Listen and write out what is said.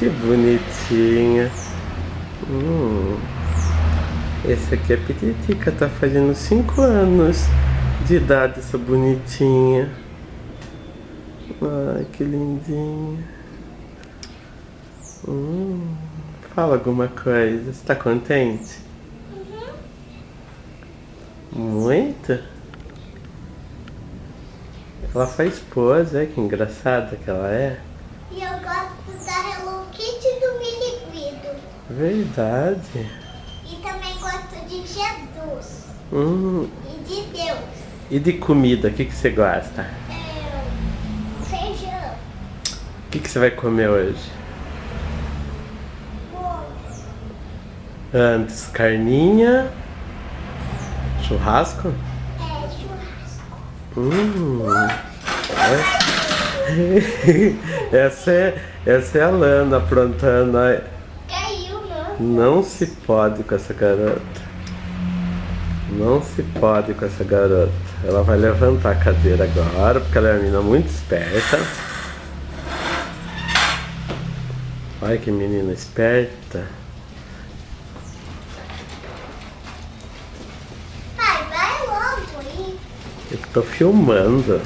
Que bonitinha. Esse aqui é Pititica, tá fazendo 5 anos de idade, essa bonitinha. Ai, que lindinha. Fala alguma coisa. Você tá contente? Muito? Ela faz pose, que engraçada que ela é. E eu gosto da Hello Kitty do Miliguido. Verdade. E também gosto de Jesus. E de Deus. E de comida, o que você gosta? Feijão. O que você vai comer hoje? Bolo. Antes, carninha, churrasco? Churrasco. Essa é a Lana aprontando. Caiu, não? Não se pode com essa garota. Não se pode com essa garota. Ela vai levantar a cadeira agora, porque ela é uma menina muito esperta. Olha que menina esperta. Pai, vai logo aí. Eu tô filmando.